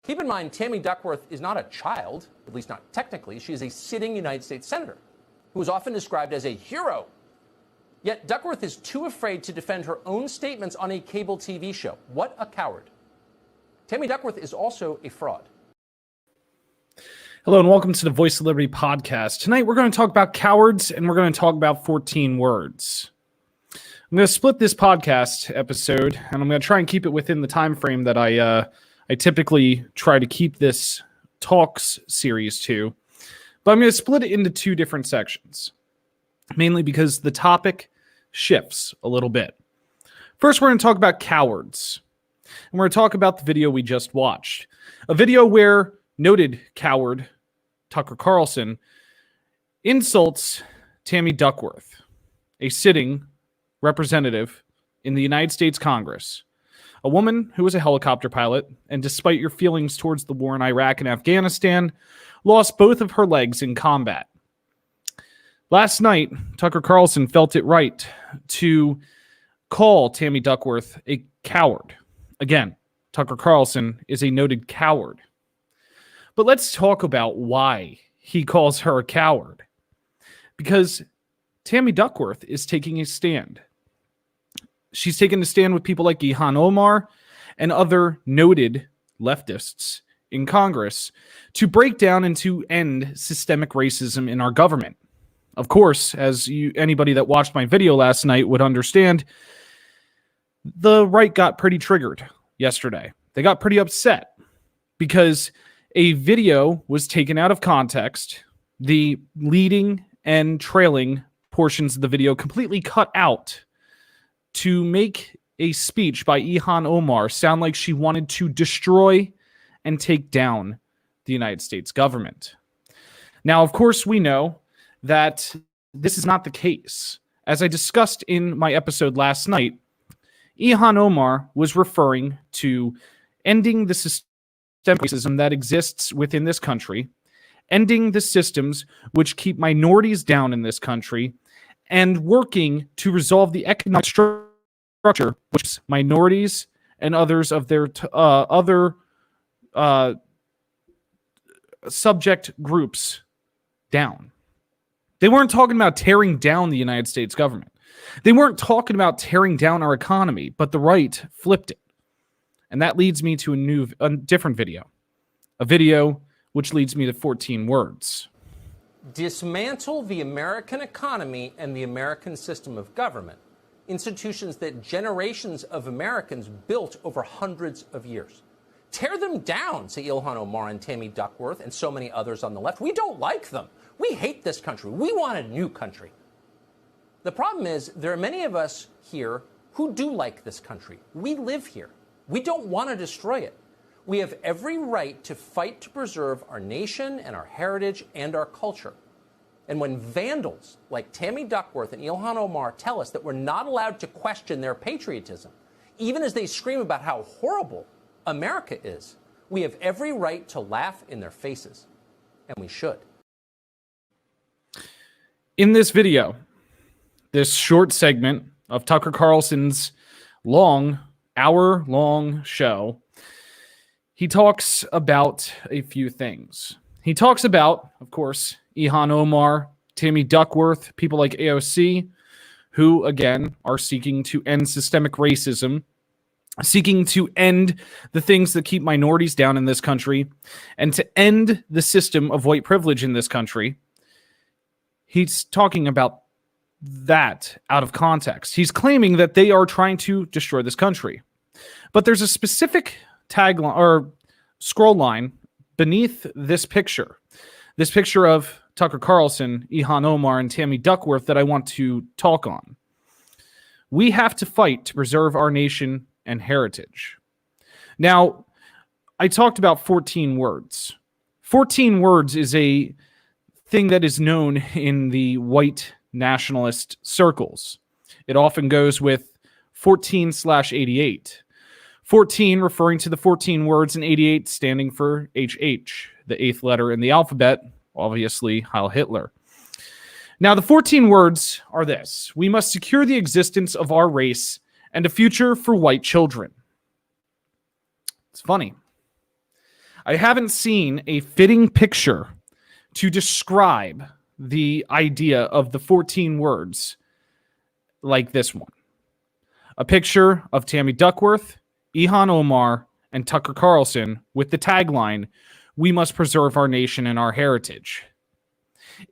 Keep in mind, Tammy Duckworth is not a child, at least not technically. She is a sitting United States senator who is often described as a hero. Yet Duckworth is too afraid to defend her own statements on a cable TV show. What a coward. Tammy Duckworth is also a fraud. Hello and welcome to the Voice of Liberty podcast. Tonight we're going to talk about cowards and we're going to talk about 14 words. I'm going to split this podcast episode and I'm going to try and keep it within the time frame that I typically try to keep this talks series to. But I'm going to split it into two different sections, mainly because the topic shifts a little bit. First, we're going to talk about cowards. And we're going to talk about the video we just watched. A video where noted coward Tucker Carlson insults Tammy Duckworth, a sitting representative in the United States Congress, a woman who was a helicopter pilot, and despite your feelings towards the war in Iraq and Afghanistan, lost both of her legs in combat. Last night, Tucker Carlson felt it right to call Tammy Duckworth a coward. Again, Tucker Carlson is a noted coward. But let's talk about why he calls her a coward. Because Tammy Duckworth is taking a stand. She's taken a stand with people like Ilhan Omar and other noted leftists in Congress to break down and to end systemic racism in our government. Of course, as anybody that watched my video last night would understand, the right got pretty triggered yesterday. They got pretty upset because a video was taken out of context. The leading and trailing portions of the video completely cut out to make a speech by Ilhan Omar sound like she wanted to destroy and take down the United States government. Now, of course, we know that this is not the case. As I discussed in my episode last night, Ilhan Omar was referring to ending the systemic racism that exists within this country, ending the systems which keep minorities down in this country, and working to resolve the economic structure which minorities and others of their other subject groups down. They weren't talking about tearing down the United States government. They weren't talking about tearing down our economy, but the right flipped it. And that leads me to a different video. A video which leads me to 14 words. Dismantle the American economy and the American system of government, institutions that generations of Americans built over hundreds of years. Tear them down, say Ilhan Omar and Tammy Duckworth and so many others on the left. We don't like them. We hate this country. We want a new country. The problem is there are many of us here who do like this country. We live here. We don't want to destroy it. We have every right to fight to preserve our nation and our heritage and our culture. And when vandals like Tammy Duckworth and Ilhan Omar tell us that we're not allowed to question their patriotism, even as they scream about how horrible America is, we have every right to laugh in their faces. And we should. In this video, this short segment of Tucker Carlson's hour-long show, he talks about a few things. He talks about, of course, Ilhan Omar, Tammy Duckworth, people like AOC, who, again, are seeking to end systemic racism, seeking to end the things that keep minorities down in this country, and to end the system of white privilege in this country. He's talking about that out of context. He's claiming that they are trying to destroy this country. But there's a specific tagline or scroll line beneath this picture of Tucker Carlson, Ilhan Omar, and Tammy Duckworth that I want to talk on. We have to fight to preserve our nation and heritage. Now, I talked about 14 words. 14 words is a thing that is known in the white nationalist circles. It often goes with 14/88. 14 referring to the 14 words and 88 standing for HH, the eighth letter in the alphabet, obviously Heil Hitler. Now, the 14 words are this: we must secure the existence of our race and a future for white children. It's funny. I haven't seen a fitting picture to describe the idea of the 14 words like this one. A picture of Tammy Duckworth, Ilhan Omar, and Tucker Carlson with the tagline, "We must preserve our nation and our heritage."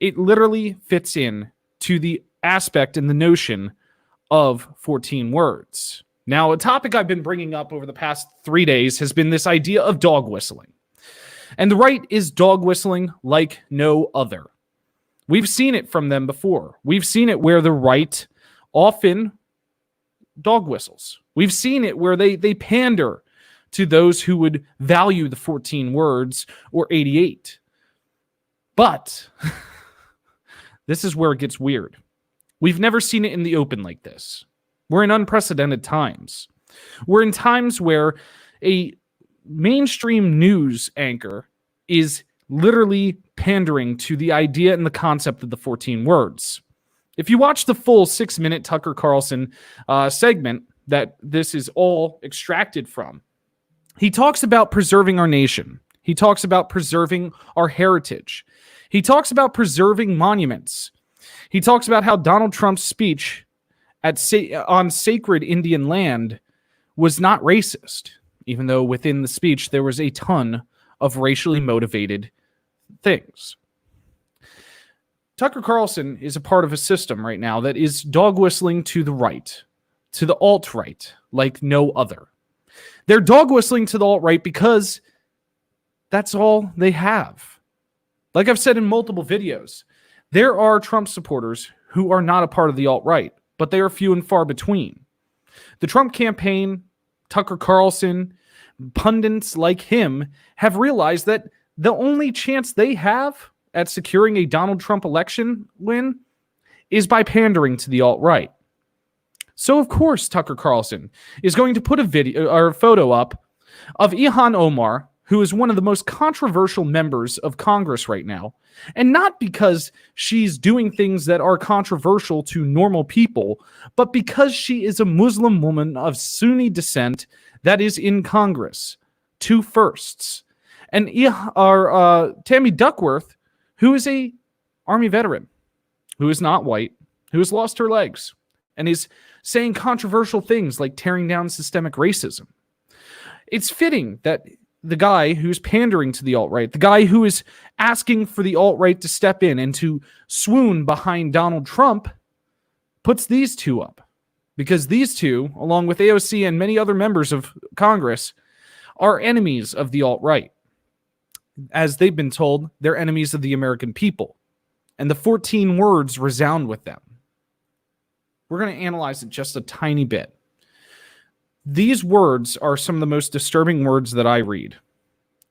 It literally fits in to the aspect and the notion of 14 words. Now, a topic I've been bringing up over the past 3 days has been this idea of dog whistling. And the right is dog whistling like no other. We've seen it from them before. We've seen it where the right often dog whistles. We've seen it where they pander to those who would value the 14 words or 88. But this is where it gets weird. We've never seen it in the open like this. We're in unprecedented times. We're in times where a mainstream news anchor is literally pandering to the idea and the concept of the 14 words. If you watch the full 6-minute Tucker Carlson segment that this is all extracted from, he talks about preserving our nation. He talks about preserving our heritage. He talks about preserving monuments. He talks about how Donald Trump's speech on sacred Indian land was not racist, even though within the speech there was a ton of racially motivated things. Tucker Carlson is a part of a system right now that is dog whistling to the right, to the alt-right, like no other. They're dog whistling to the alt-right because that's all they have. Like I've said in multiple videos, there are Trump supporters who are not a part of the alt-right, but they are few and far between. The Trump campaign, Tucker Carlson, pundits like him have realized that the only chance they have at securing a Donald Trump election win is by pandering to the alt-right. So, of course, Tucker Carlson is going to put a video or a photo up of Ilhan Omar, who is one of the most controversial members of Congress right now, and not because she's doing things that are controversial to normal people, but because she is a Muslim woman of Sunni descent that is in Congress. Two firsts. And Tammy Duckworth, who is a Army veteran, who is not white, who has lost her legs, and is saying controversial things like tearing down systemic racism. It's fitting that the guy who's pandering to the alt-right, the guy who is asking for the alt-right to step in and to swoon behind Donald Trump, puts these two up. Because these two, along with AOC and many other members of Congress, are enemies of the alt-right. As they've been told, they're enemies of the American people. And the 14 words resound with them. We're going to analyze it just a tiny bit. These words are some of the most disturbing words that I read.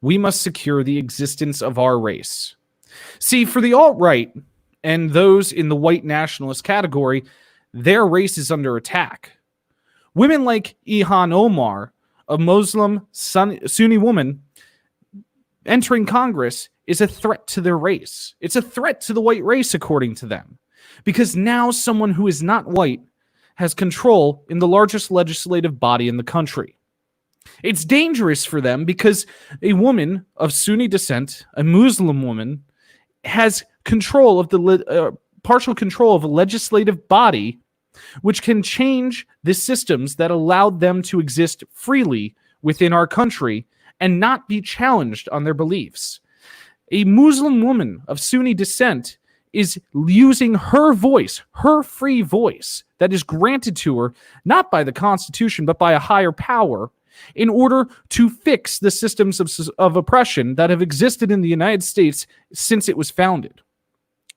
We must secure the existence of our race. See, for the alt-right and those in the white nationalist category, their race is under attack. Women like Ilhan Omar, a Muslim Sunni woman, entering Congress is a threat to their race. It's a threat to the white race, according to them. Because now someone who is not white has control in the largest legislative body in the country. It's dangerous for them because a woman of Sunni descent, a Muslim woman, has control of the partial control of a legislative body which can change the systems that allowed them to exist freely within our country and not be challenged on their beliefs. A Muslim woman of Sunni descent is using her voice, her free voice that is granted to her, not by the Constitution, but by a higher power, in order to fix the systems of oppression that have existed in the United States since it was founded.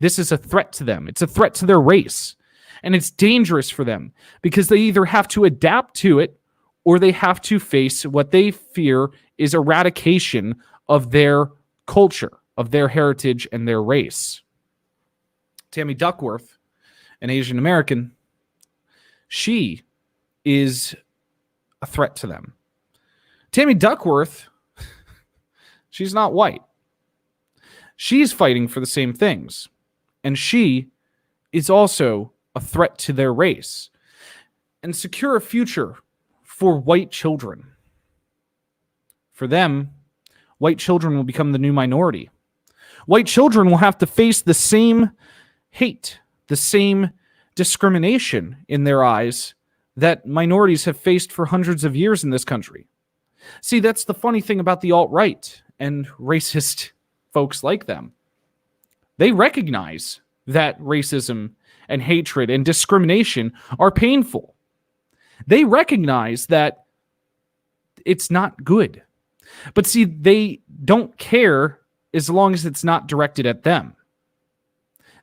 This is a threat to them. It's a threat to their race. And it's dangerous for them because they either have to adapt to it or they have to face what they fear is eradication of their culture, of their heritage and their race. Tammy Duckworth, an Asian American, she is a threat to them. Tammy Duckworth, she's not white. She's fighting for the same things. And she is also a threat to their race. And secure a future for white children. For them, white children will become the new minority. White children will have to face the same hate, the same discrimination in their eyes that minorities have faced for hundreds of years in this country. See, that's the funny thing about the alt-right and racist folks like them. They recognize that racism and hatred and discrimination are painful. They recognize that it's not good. But see, they don't care as long as it's not directed at them.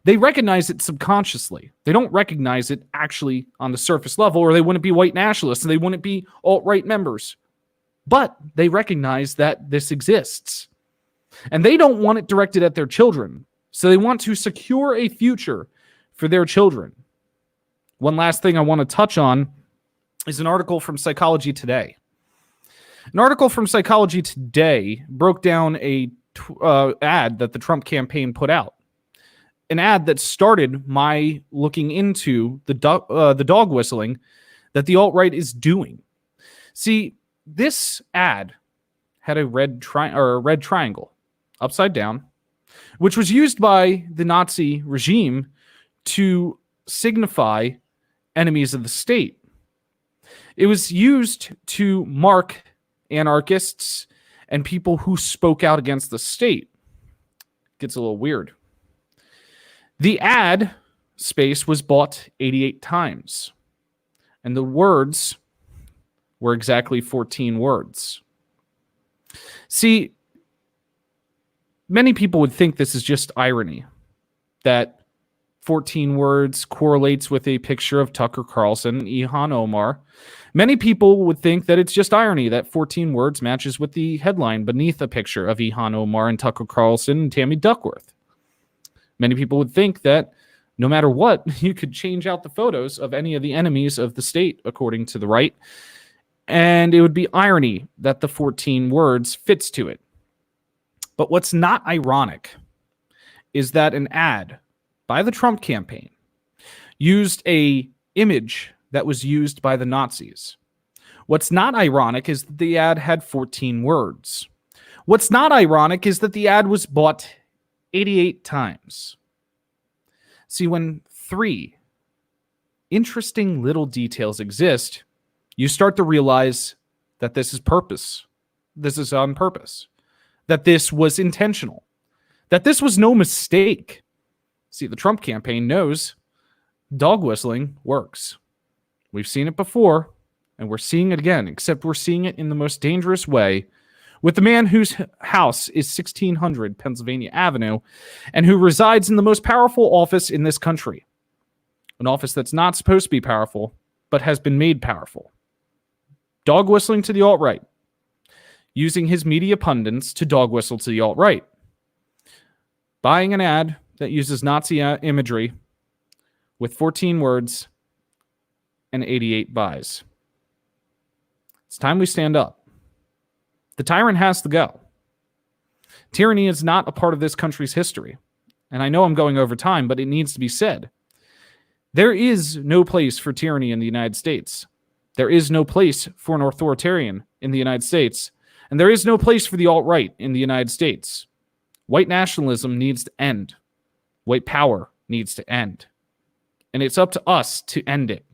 They recognize it subconsciously. They don't recognize it actually on the surface level, or they wouldn't be white nationalists and they wouldn't be alt-right members. But they recognize that this exists. And they don't want it directed at their children. So they want to secure a future for their children. One last thing I want to touch on is an article from Psychology Today. An article from Psychology Today broke down a ad that the Trump campaign put out. An ad that started my looking into the dog whistling that the alt-right is doing. See, this ad had a red triangle upside down, which was used by the Nazi regime to signify enemies of the state. It was used to mark anarchists and people who spoke out against the state. Gets a little weird. The ad space was bought 88 times, and the words were exactly 14 words. See, many people would think this is just irony, that 14 words correlates with a picture of Tucker Carlson and Ilhan Omar. Many people would think that it's just irony that 14 words matches with the headline beneath a picture of Ilhan Omar and Tucker Carlson and Tammy Duckworth. Many people would think that no matter what, you could change out the photos of any of the enemies of the state, according to the right, and it would be irony that the 14 words fits to it. But what's not ironic is that an ad by the Trump campaign used a image that was used by the Nazis. What's not ironic is that the ad had 14 words. What's not ironic is that the ad was bought 88 times. See, when 3 interesting little details exist, you start to realize that this is purpose. This is on purpose. That this was intentional. That this was no mistake. See, the Trump campaign knows dog whistling works. We've seen it before, and we're seeing it again, except we're seeing it in the most dangerous way with the man whose house is 1600 Pennsylvania Avenue and who resides in the most powerful office in this country. An office that's not supposed to be powerful, but has been made powerful. Dog whistling to the alt-right. Using his media pundits to dog whistle to the alt-right. Buying an ad that uses Nazi imagery with 14 words and 88 buys. It's time we stand up. The tyrant has to go. Tyranny is not a part of this country's history. And I know I'm going over time, but it needs to be said. There is no place for tyranny in the United States. There is no place for an authoritarian in the United States. And there is no place for the alt-right in the United States. White nationalism needs to end. White power needs to end. And it's up to us to end it.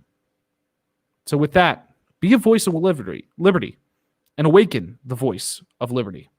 So with that, be a voice of liberty, and awaken the voice of liberty.